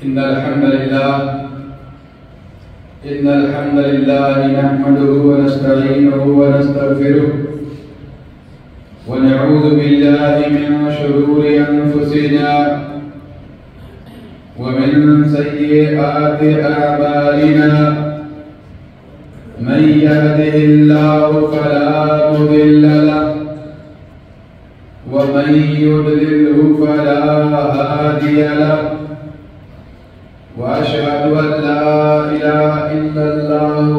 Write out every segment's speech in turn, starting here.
إن الحمد لله نحمده ونستعينه ونستغفره ونعوذ بالله من شرور أنفسنا ومن سيئات أعمالنا من يهده الله فلا مضل له ومن يضلله فلا هادي له وأشهد أن لا إله إلا الله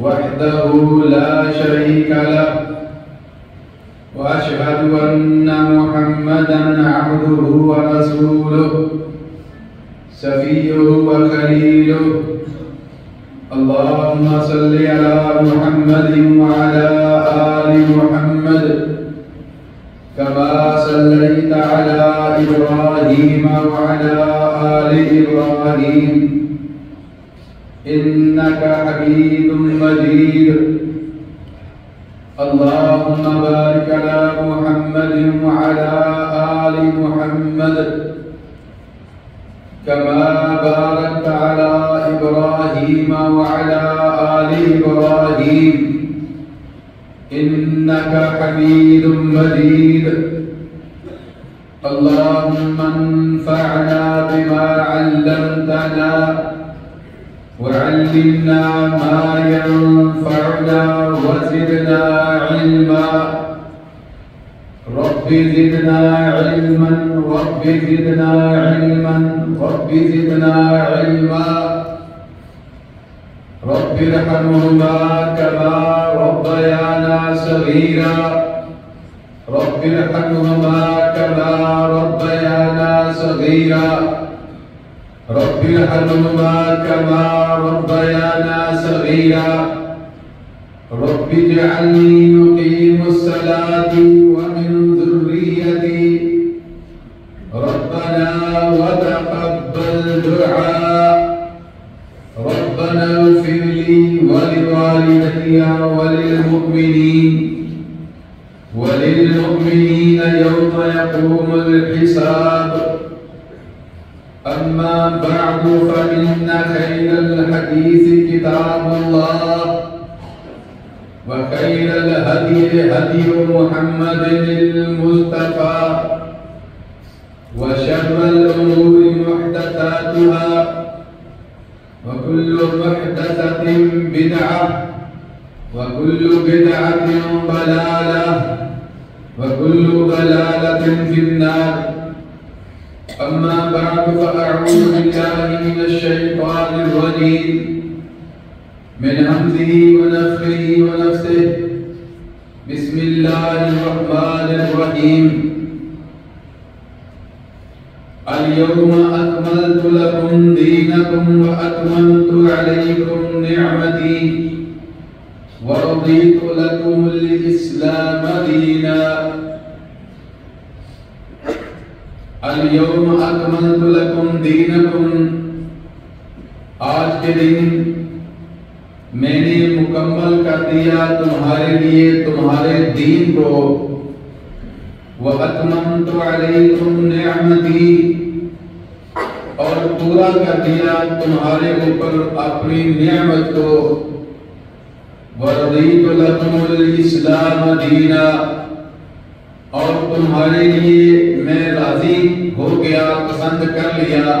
وحده لا شريك له وأشهد أن محمدًا عبده ورسوله صفيه وخليله اللهم صل على محمد وعلى آل محمد كما صليت على إبراهيم وعلى آل إبراهيم إنك حميد مجيد اللهم بارك على محمد وعلى آل محمد كما باركت على إبراهيم وعلى آل إبراهيم إنك حميد مجيد اللهم انفعنا بما علمتنا وعلمنا ما ينفعنا وزدنا علما رب زدنا علما رب زدنا علما رب زدنا علما رب ارحمهما كما ربيانا صغيرا رب ارحمهما كما ربيانا صغيرا رب ارحمهما كما ربيانا صغيرا رب اجعلني مقيم الصلاة ومن ذريتي ربنا وتقبل دعاء ربنا اغفر لي ولوالدي وللمؤمنين يوم يقوم الحساب أما بعد فإن خير الحديث كتاب الله وخير الهدي هدي محمد المصطفى وشر الأمور محدثاتها وكل محدثة بدعة وكل بدعة ضلالة وكل ضلالة في النار أما بعد فأعوذ بالله من الشيطان الرجيم من همزه ونفخه ونفثه بسم الله الرحمن الرحيم اليوم أكملت لكم دينكم وأتممت عليكم نعمتي ورضيت لكم الإسلام دينا اليوم أكملت لكم دينكم آج کے دن میں نے مکمل کر دیا تمہارے لیے تمہارے دین کو وَأَتْمَمْتُ عَلَيْكُمْ نِعْمَتِي اور پورا کر دیا تمہارے اوپر اپنی نعمت کو وَرَضِيتُ لَكُمُ الْإِسْلَامَ دِينًا اور تمہارے لیے میں راضی ہو گیا پسند کر لیا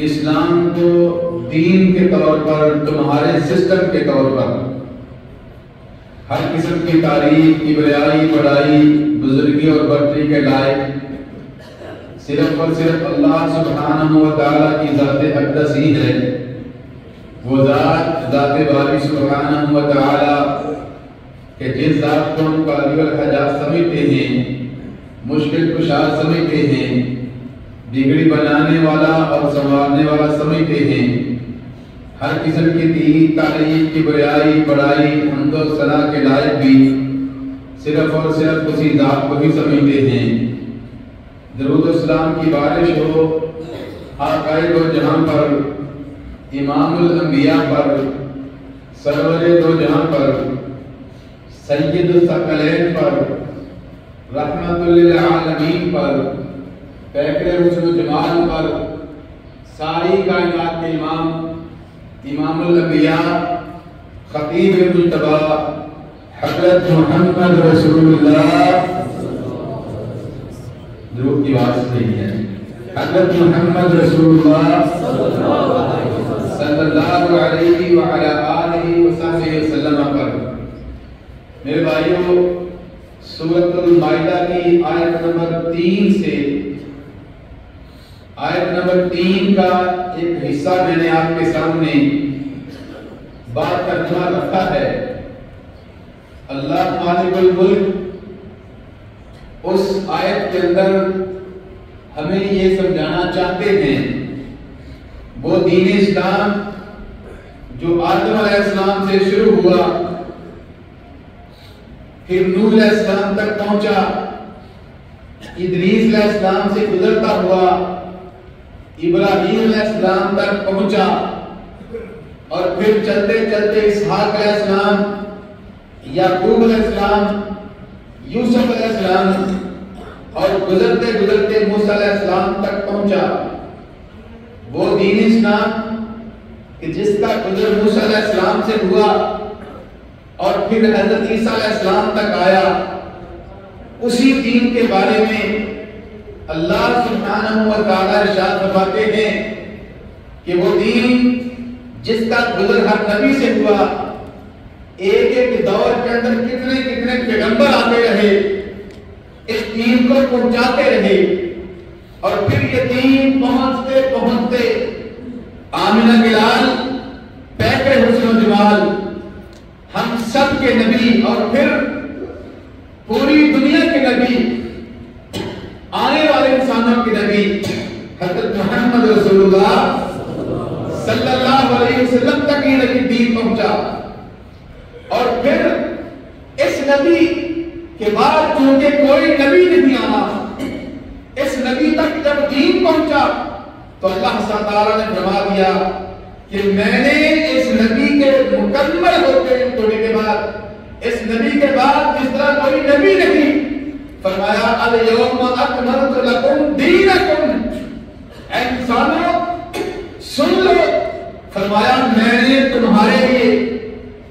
اسلام کو دین کے طور پر تمہارے سسٹم کے طور پر ہر قسم کی تعریف کبریائی بڑائی بزرگی اور برتری کے لائق صرف اور صرف اللہ سبحانہ و تعالیٰ کی ذات اقدس ہی ہے وہ ذات باری سبحانہ و تعالیٰ کہ جس ذات کو ہم قاضی الحاجات سمجھتے ہیں مشکل کشا سمجھتے ہیں بگڑی بنانے والا اور سنوارنے والا سمجھتے ہیں ہر قسم کی تعریف کبریائی بڑائی حمد و ثنا کے لائق بھی صرف اور صرف اسی ذات کو ہی سمجھتے ہیں درود و اسلام کی بارش ہو آقائے دو جہاں پر امام الانبیاء پر سرور دو جہاں پر سید الثقلین پر رحمت للعالمین پر پیکر حسن و جمال پر ساری کائنات کے امام، امام الانبیاء، خطیب مجتبی حضرت محمد رسول اللہ، درود کی آواز نہیں ہے، حضرت محمد رسول اللہ صلی اللہ علیہ وعلی آلہ وصحبہ وسلم پر میرے بھائیوں سورۃ المائدہ کی آیت نمبر 3 سے آیت نمبر 3 کا ایک حصہ میں نے آپ کے سامنے بات کرنا رکھا ہے۔ اللہ مالک الملک اس آیت کے اندر ہمیں یہ سمجھانا چاہتے ہیں وہ دین اسلام جو آدم علیہ السلام سے شروع ہوا، پھر نوح علیہ السلام تک پہنچا، ادریس علیہ السلام سے گزرتا ہوا ابراہیم علیہ السلام تک پہنچا، اور پھر چلتے چلتے اسحاق علیہ السلام، یعقوب علیہ السلام، یوسف علیہ السلام، اور گزرتے گزرتے موسیٰ علیہ السلام تک پہنچا۔ وہ دین اسلام کہ جس کا گزر موسیٰ علیہ السلام سے ہوا اور پھر حضرت عیسیٰ علیہ السلام تک آیا، اسی دین کے بارے میں اللہ سبحانہ و تعالیٰ ارشاد فرماتے ہیں کہ وہ دین جس کا گزر ہر نبی سے ہوا، ایک ایک دور کے اندر کتنے کتنے پیغمبر آتے رہے، اس دین کو پہنچاتے رہے، اور پھر یہ دین پہنچتے پہنچتے آمنہ کے لال، پیکر حسن و جمال، ہم سب کے نبی، اور پھر پوری دنیا کے نبی، آنے والے انسانوں کے نبی حضرت محمد رسول اللہ صلی اللہ علیہ وسلم تک یہ نبی دین پہنچا۔ اور پھر اس نبی کے بعد چونکہ کوئی نبی نہیں آنا، اس نبی تک جب دین پہنچا تو اللہ تعالیٰ نے فرما دیا کہ میں نے اس نبی کے مکمل ہوتے ہونے کے بعد، اس نبی کے بعد جس طرح کوئی نبی نہیں، فرمایا الیوم اکملت لکم دینکم، اے انسانوں سن لو، فرمایا میں نے تمہارے لیے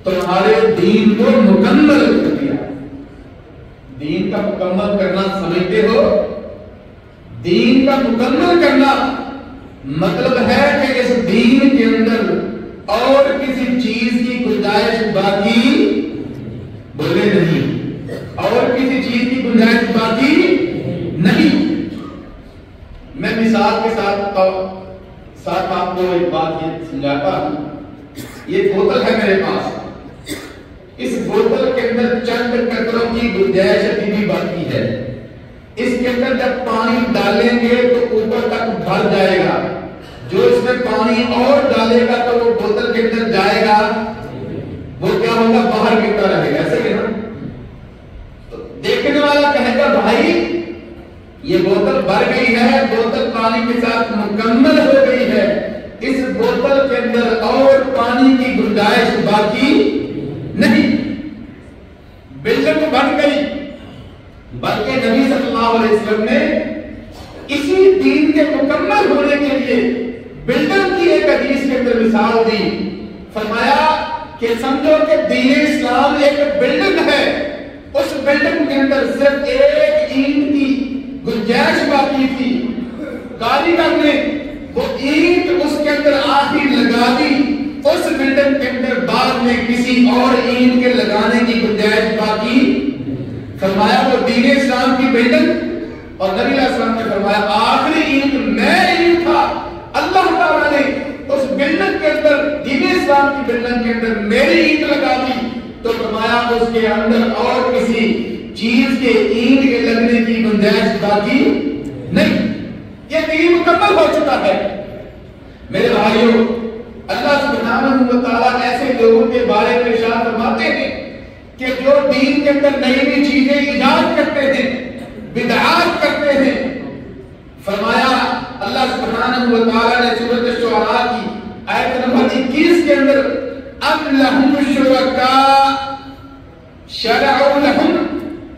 تمہارے دین کو مکمل کر دیا۔ دین کا مکمل کرنا سمجھتے ہو؟ دین کا مکمل کرنا مطلب ہے کہ اس دین کے اندر اور کسی چیز کی گنجائش باقی بولے نہیں، اور کسی چیز کی گنجائش باقی نہیں۔ میں مثال کے ساتھ آپ کو ایک بات یہ سمجھاتا ہوں۔ یہ بوتل ہے میرے پاس، اس بوتل کے اندر چند قطروں کی گنجائش ابھی بھی باقی ہے۔ اس کے اندر جب پانی ڈالیں گے تو اوپر تک بھر جائے گا، جو اس میں پانی اور ڈالے گا تو وہ بوتل کے اندر جائے گا، وہ کیا ہوگا؟ باہر گرتا رہے گا، ایسے کہ نا؟ تو دیکھنے والا کہے گا بھائی یہ بوتل بھر گئی ہے، بوتل پانی کے ساتھ مکمل ہو گئی ہے، اس بوتل کے اندر اور پانی کی گنجائش باقی نہیں، بلڈنگ بن گئی۔ بلکہ نبی صلی اللہ علیہ وسلم نے اسی دین کے مکمل ہونے کے لیے بلڈنگ کی ایک حدیث کے اندر مثال دی، فرمایا کہ سمجھو کہ دین اسلام ایک بلڈنگ ہے، اس بلڈنگ کے اندر صرف ایک اینٹ کی گنجائش باقی تھی، کاریگر نے وہ اینٹ اس کے اندر آخر لگا دی، اس بلڈنگ کے اندر بعد میں کسی اور اینٹ کے لگانے کی گنجائش باقی، فرمایا وہ دین اسلام کی بلڈنگ، اور نبی علیہ السلام نے فرمایا آخری اینٹ میں اینٹ تھا، اللہ تعالیٰ نے اس بلڈنگ کے اندر، دین اسلام کی بلڈنگ کے اندر میری اینٹ لگا دی، تو فرمایا اس کے اندر اور کسی چیز کے اینٹ کے لگنے کی گنجائش باقی نہیں، یہ دین مکمل ہو چکا ہے۔ میرے بھائیوں، اللہ سبحانہ و تعالیٰ ایسے لوگوں کے بارے میں ارشاد فرماتے ہیں کہ جو دین کے اندر نئی نئی چیزیں ایجاد کرتے ہیں، بدعات کرتے ہیں۔ فرمایا اللہ سبحانہ و تعالیٰ نے سورۃ الشعراء کی آیت نمبر 21 کے اندر ام لہم شرکاء شرعوا لہم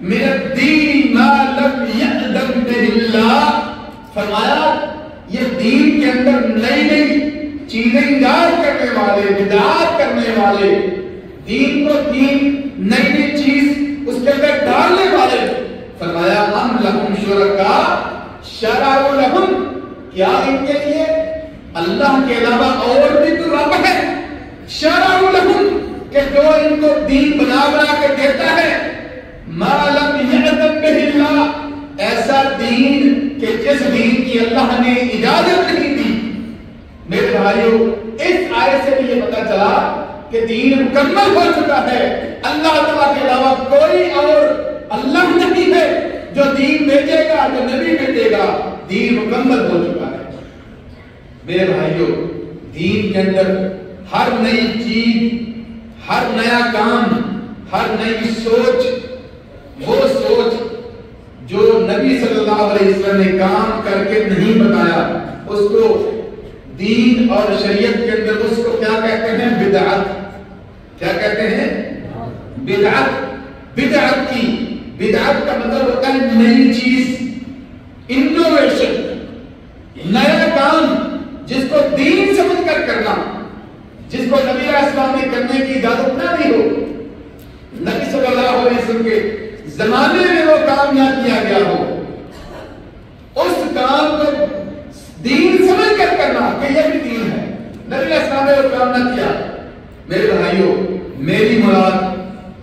من الدین ما لم یأذن بہ اللہ، فرمایا یہ دین کے اندر نئی نئی چیزیں ایجاد کرنے والے، بدعات کرنے والے، دین کو دین نئی نئی چیز اس کے اندر ڈالنے والے، فرمایا ام لہم شرکاء شرعوا لہم، کیا ان کے لیے اللہ کے علاوہ اور بھی کوئی رب ہے؟ شرعوا لہم، کہ جو ان کو دین بنا کے دیتا ہے، ما لم یعظم بہ اللہ، ایسا دین کہ جس دین کی اللہ نے اجازت نہیں دی۔ میرے بھائیو، اس آیت سے بھی یہ پتہ چلا کہ دین مکمل ہو چکا ہے، اللہ تعالیٰ کے علاوہ کوئی اور اللہ نہیں ہے جو دین بھیجے گا، جو نبی بھیجے گا، دین مکمل ہو چکا ہے۔ میرے بھائیو، دین کے اندر ہر نئی چیز، ہر نیا کام، ہر نئی سوچ، وہ سوچ جو نبی صلی اللہ علیہ وسلم نے کام کر کے نہیں بتایا، اس کو دین اور شریعت کے اندر اس کو کیا کہتے ہیں؟ بدعت۔ کیا کہتے ہیں؟ بدعت۔ بدعت کی، بدعت کا مطلب ہوتا ہے نئی چیز، انوویشن، نیا کام جس کو دین سمجھ کر کرنا، جس کو نبی علیہ السلام نے کرنے کی اجازت نہ دی ہو، نبی صلی اللہ علیہ وسلم کے زمانے میں وہ کام نہ کیا گیا ہو، اس کام کو دین سمجھ کر کرنا کہ یہ بھی دین ہے۔ نبی علیہ السلام نے وہ کام نہ کیا۔ میرے بھائیوں، میری مراد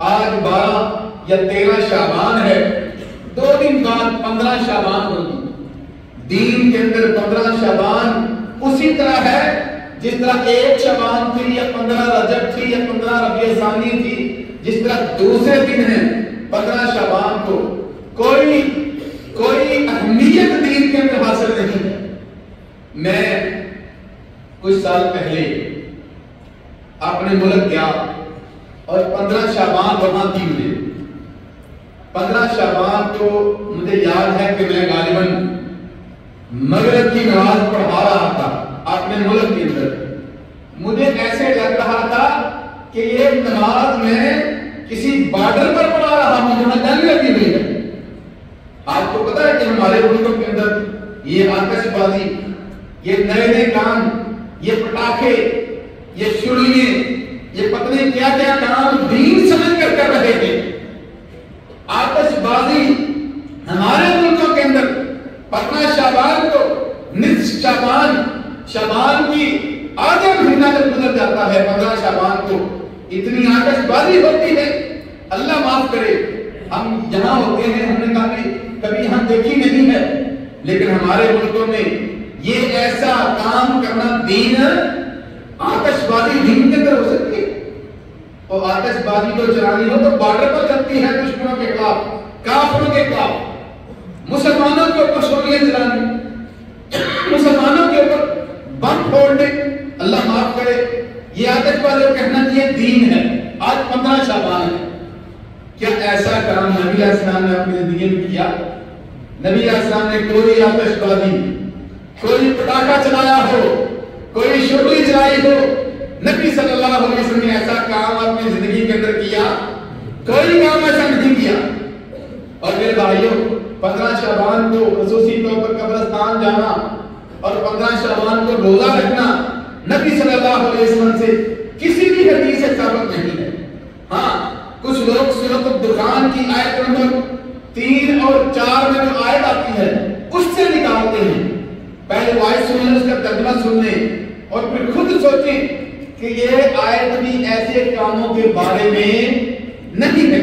آج 12 یا 13 شعبان ہے، 2 دن بعد 15 شعبان ہوگی۔ دین کے اندر 15 شعبان اسی طرح ہے جس طرح 1 شعبان تھی یا 15 رجب تھی یا 15 ربیع ثانی تھی، جس طرح دوسرے دن ہیں 15 شعبان کو کوئی اہمیت دین کے اندر حاصل نہیں ہے۔ میں کچھ سال پہلے اپنے ملک گیا اور 15 شعبان وہاں تھی مجھے۔ 15 شعبان کو مجھے یاد ہے کہ میں غالباً مغرب کی نماز پڑھا رہا تھا اپنے ملک کے اندر۔ مجھے ایسے لگ رہا تھا کہ یہ نماز میں کسی بارڈر پر پڑھا رہا ہوں جہاں جنگ لگی ہوئی ہے۔ آپ کو پتا ہے کہ ہمارے ملکوں کے اندر یہ آتش بازی، یہ نئے نئے کام، یہ پٹاخے، یہ شڑیے، یہ پتہ نہیں کیا کیا کام دین سمجھ کر کر رہے تھے۔ آتش بازی ہمارے ملکوں کے اندر 15 شعبان کو، نصف شعبان کی آدھا مہینہ جب گزر جاتا ہے 15 شعبان کو اتنی آتش بازی ہوتی ہے۔ اللہ معاف کرے، ہم یہاں ہوتے ہیں، ہم نے کبھی یہاں دیکھی نہیں ہے، لیکن ہمارے ملکوں میں یہ ایسا کام کرنا دین، آتش بازی دین کے اندر ہو سکتی ہے۔ اور آتش بازی کو چلانی ہو تو بارڈر پر چلتی ہے، دشمنوں کے خلاف، کافروں کے خلاف، مسلمانوں کے اوپر گولیاں چلانی، مسلمانوں کے اوپر بم پھوڑنے۔ اللہ معاف کرے، یہ آتش بازی کہنا یہ دین ہے۔ آج 15 شعبان ہے، کیا ایسا کام نبی علیہ السلام نے اپنی زندگی میں کیا؟ نبی علیہ السلام نے کوئی آتش بازی، کوئی پٹاخہ چلایا ہو، کوئی شعلہ چلائی ہو، نبی صلی اللہ علیہ وسلم نے ایسا کام اپنی زندگی کے اندر کیا؟ کوئی کام ایسا نہیں کیا۔ اور میرے بھائیوں، 15 شعبان کو خصوصی طور پر قبرستان جانا اور 15 شعبان کو روزہ رکھنا نبی صلی اللہ علیہ وسلم سے کسی بھی حدیث سے ثابت نہیں ہے۔ ہاں، کچھ لوگ سورۃ الدخان کی آیت نمبر 3 اور 4 میں جو آیت آتی ہے اس سے نکالتے ہیں۔ پہلے آیت سن لیں، اس کا ترجمہ سن لیں اور پھر خود سوچیں کہ یہ آیت بھی ایسے کاموں کے بارے میں نہیں ہے۔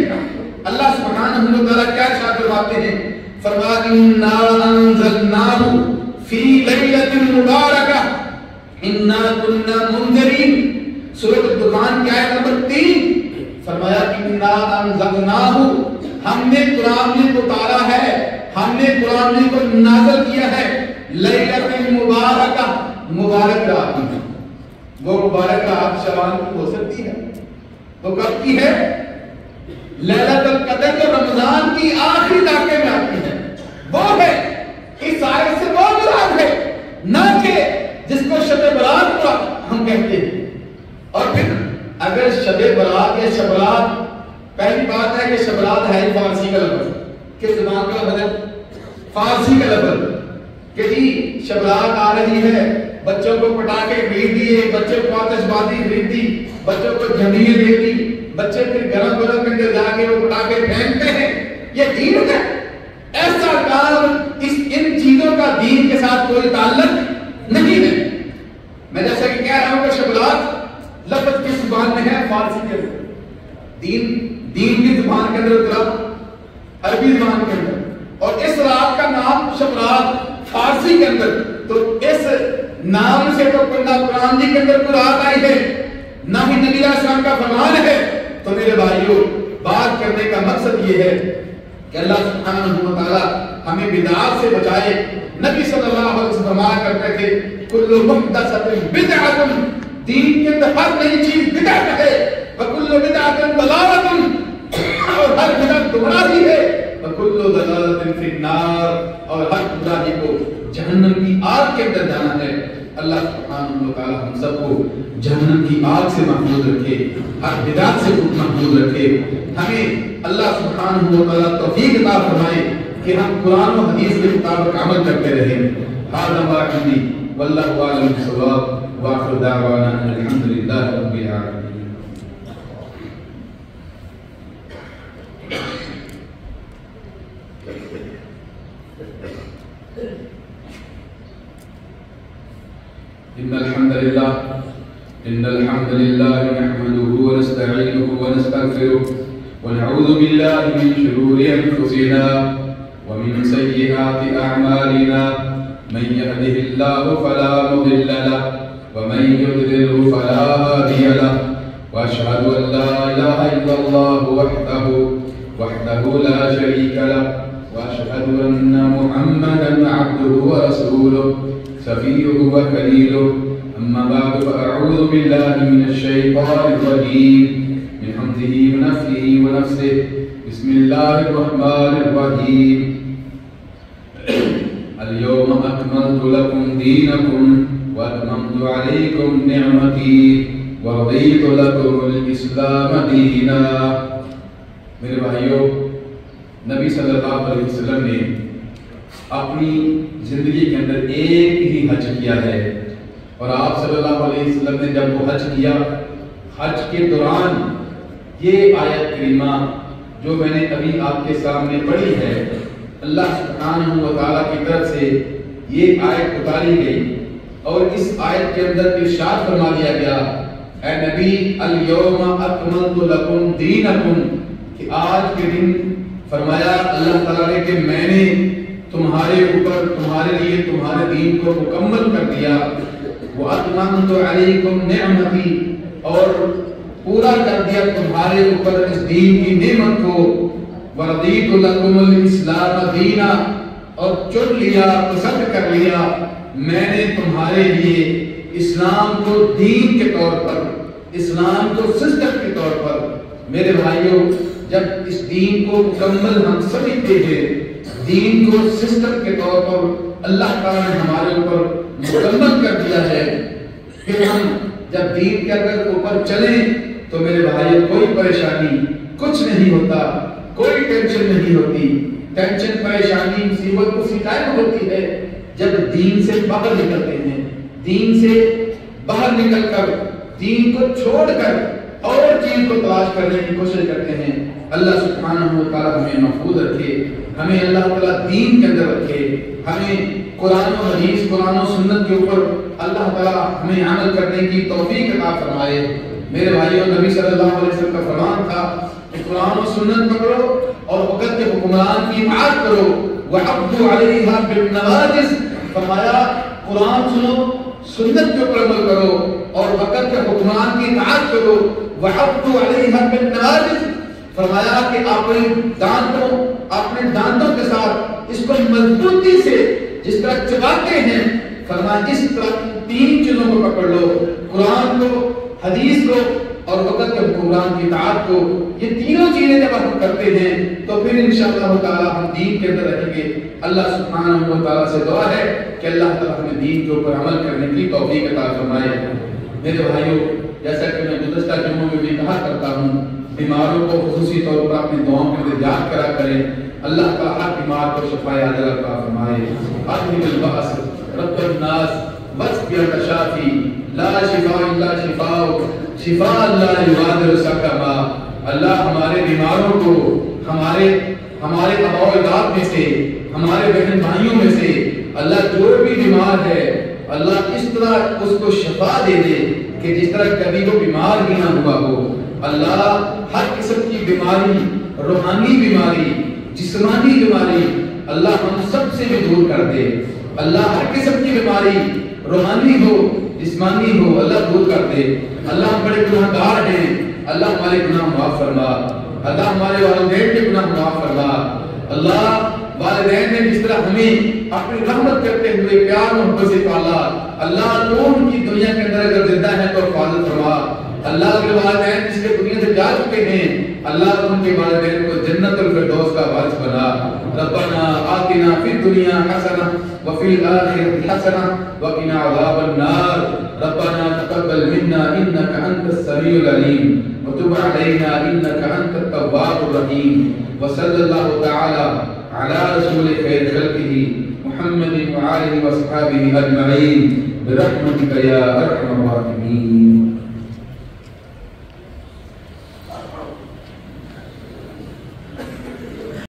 اللہ سبحانہ و تعالیٰ کیا ارشاد فرماتے ہیں؟ فرماتے ہیں اِنَّا أَنزَلْنَاهُ فِي لَيْلَةٍ مُبَارَكَةٍ إِنَّا كُنَّا مُنذِرِينَ۔ سورۃ الدخان کی آیت نمبر 3، فرمایا اِنَّا أَنزَلْنَاهُ، ہم نے قرآن کو اتارا ہے، ہم نے قرآن کو نازل کیا ہے، لیلۃ مبارکہ، مبارک رات میں۔ وہ مبارک رات شعبان کی ہو سکتی ہے، وہ کب کی ہے؟ لیلۃ القدر جو رمضان کی آخری دھاکے میں آتی ہے، وہ ہے۔ اس آیت سے وہ مراد ہے، نہ کہ جس کو شب برات کا ہم کہتے ہیں۔ اور پھر اگر شب برات یا شبرات، پہلی بات ہے کہ شبرات ہے فارسی کا لفظ، کس زبان کا لفظ ہے؟ فارسی کا لفظ۔ کہ جی شب رات آ رہی ہے، بچوں کو پٹاخے خرید دیے، بچوں کو آتش بازی خرید دی، بچوں کو جھنڈیاں دے دی، بچے پھر گرم گرم کے اندر جا کے وہ پٹاخے پھینکتے ہیں، یہ دین ہے؟ ایسا کام ان چیزوں کا دین کے ساتھ کوئی تعلق نہیں ہے۔ میں جیسا کہ کہہ رہا ہوں کہ شب رات لفظ کس زبان میں ہے؟ فارسی کے اندر۔ دین کی زبان کے اندر اترا عربی زبان کے اندر، اور اس رات کا نام شب رات فارسی کے اندر، تو اس نام سے تو نہ قرآن جی کے اندر کوئی رات آئی ہے، نہ ہی نبی علیہ السلام کا فرمان ہے۔ تو میرے بھائیوں، بات کرنے کا مقصد یہ ہے کہ اللہ سبحانہ و تعالی ہمیں بدعات سے بچائے۔ نبی صلی اللہ علیہ وسلم فرمایا کرتے تھے کل محدثۃ بدعۃ، دین کے اندر ہر نئی چیز بدعت ہے، وکل بدعۃ ضلالۃ، اور ہر بدعت گمراہی ہے، وکل ضلالۃ فی النار، اور ہر گمراہی کو جہنم کی آگ کے اندر جانا ہے۔ اللہ سبحانہ و تعالی ہم سب کو جہنم کی آگ سے محفوظ رکھے، ہر بدعت سے محفوظ رکھے۔ ہمیں اللہ سبحانہ و تعالی توفیق عطا فرمائے کہ ہم قرآن و حدیث کے مطابق عمل کرتے رہیں۔ ھذا ما عندی واللہ اعلم بالصواب، وآخر دعوانا ان الحمد للہ رب العالمین۔ إن الحمد لله نحمده ونستعينه ونستغفره ونعوذ بالله من شرور أنفسنا ومن سيئات أعمالنا، من يهده الله فلا مضل له ومن يضلل فلا هادي له، وأشهد أن لا إله إلا الله وحده لا شريك له، وأشهد أن محمدا عبده ورسوله صفيه وخليله، أما بعد فأعوذ بالله من الشيطان الرجيم من حمده ونفخه ونفسه، بسم الله الرحمن الرحيم، اليوم أكملت لكم دينكم وأتممت عليكم نعمتي ورضيت لكم الإسلام دينا۔ میرے بھائیوں، نبی صلی اللہ علیہ وسلم نے اپنی زندگی کے اندر ایک ہی حج کیا ہے، اور آپ صلی اللہ علیہ وسلم نے جب وہ حج کیا، حج کے دوران یہ آیت کریمہ جو میں نے ابھی آپ کے سامنے پڑھی ہے، اللہ سبحانہ و تعالیٰ کی طرف سے یہ آیت اتاری گئی، اور اس آیت کے اندر ارشاد فرما دیا گیا، اے نبی الیوم اکملت لکم دینکم، کہ آج کے دن فرمایا اللہ تعالیٰ نے کہ میں نے تمہارے اوپر، تمہارے لیے تمہارے دین کو مکمل کر دیا، وَأَتْمَمْتُ عَلَيْكُمْ نِعْمَتِي، اور پورا کر دیا تمہارے اوپر اس دین کی نعمت کو، وَرَضِيتُ لَكُمُ الْإِسْلَامَ دِينًا، اور چن لیا، پسند کر لیا میں نے تمہارے لیے اسلام کو دین کے طور پر، اسلام کو سسٹم کے طور پر۔ میرے بھائیوں، جب اس دین کو مکمل ہم سمجھتے ہیں، دین کو سسٹم کے طور پر اللہ تعالیٰ نے ہمارے اوپر مکمل کر دیا ہے، پھر ہم جب دین کے اگر اوپر چلیں تو میرے بھائیوں کوئی پریشانی کچھ نہیں ہوتا، کوئی ٹینشن نہیں ہوتی۔ ٹینشن، پریشانی، مصیبت اسی ٹائم ہوتی ہے جب دین سے باہر نکلتے ہیں، دین سے باہر نکل کر، دین کو چھوڑ کر اور چیز کو تلاش کرنے کی کوشش کرتے ہیں۔ اللہ سبحانہ و تعالیٰ ہمیں محفوظ رکھے، ہمیں اللہ تعالیٰ دین کے اندر رکھے، ہمیں قرآن و حدیث، قرآن و سنت کے اوپر اللہ تعالیٰ ہمیں عمل کرنے کی توفیق عطا فرمائے۔ میرے بھائیوں، نبی صلی اللہ علیہ وسلم کا فرمان تھا کہ قرآن و سنت پکڑو اور وقت کے حکمران کی اطاعت کرو، وَعَبْدُوا عَلَيْهَا بِالنَّوَاجِزِ، فرمایا قرآن سنو، سنت کے اوپر عمل کرو اور وقت کے حکمران کی اطاعت کرو، وَعَبْدُوا عَلَيْهَا بِالنَّوَاجِزِ، فرمایا کہ اپنے دانتوں کے ساتھ اس کو مضبوطی سے جس طرح چباتے ہیں، فرمایا اس طرح تین چیزوں کو پکڑ لو، قرآن کو، حدیث کو اور وقت کے حکمران کی اطاعت کو۔ یہ تینوں چیزیں جب ہم کرتے ہیں تو پھر انشاءاللہ تعالی ہم دین کے اندر رہیں گے۔ اللہ سبحانہ و تعالیٰ سے دعا ہے کہ اللہ تعالیٰ ہمیں دین کے اوپر عمل کرنے کی توفیق عطا فرمائے۔ میرے بھائیوں، جیسا کہ میں گزشتہ جمعوں میں بھی کہا کرتا ہوں، بیماروں کو خصوصی طور پر اپنی دعاؤں کے اندر یاد کرا کریں، اللہ کا ہر بیمار کو شفا عاجلہ عطا فرمائے. اذهب البأس رب الناس واشف انت شافی لا شفاء الا شفاؤک شفاء لا یغادر سقما. اللہ ہمارے بیماروں کو ہمارے آباء و اجداد میں سے ہمارے بہن بھائیوں میں سے اللہ جو بھی بیمار ہے اللہ اس طرح اس کو شفا دے دے کہ جس طرح کبھی وہ بیمار ہی نہ ہوا ہو. اللہ ہر قسم کی بیماری، روحانی بیماری، جسمانی بیماری اللہ ہم سب سے بھی دور کر دے. اللہ ہر قسم کی بیماری روحانی ہو جسمانی ہو اللہ دور کر دے. اللہ ہم بڑے گناہ گار ہیں، اللہ ہمارے گناہ معاف فرما. اللہ ہمارے والدین کے گناہ معاف فرما. اللہ والدین نے جس طرح ہمیں اپنی رحمت کرتے ہوئے پیار محبت سے پالا، اللہ تو ان کی دنیا کے اندر اگر زندہ ہے تو حفاظت فرما. اللہ کے والدین جس کے دنیا سے جا چکے ہیں اللہ ان کے والدین کو جنت الفردوس کا وارث بنا. ربنا آتنا فی الدنیا حسنہ وفی الآخرۃ حسنہ وقنا عذاب النار. ربنا تقبل منا انک انت السمیع العلیم وتب علینا انک انت التواب الرحیم. وصلی اللہ تعالی علی رسول خیر خلقہ محمد وآلہ وصحبہ اجمعین برحمتک یا ارحم الراحمین.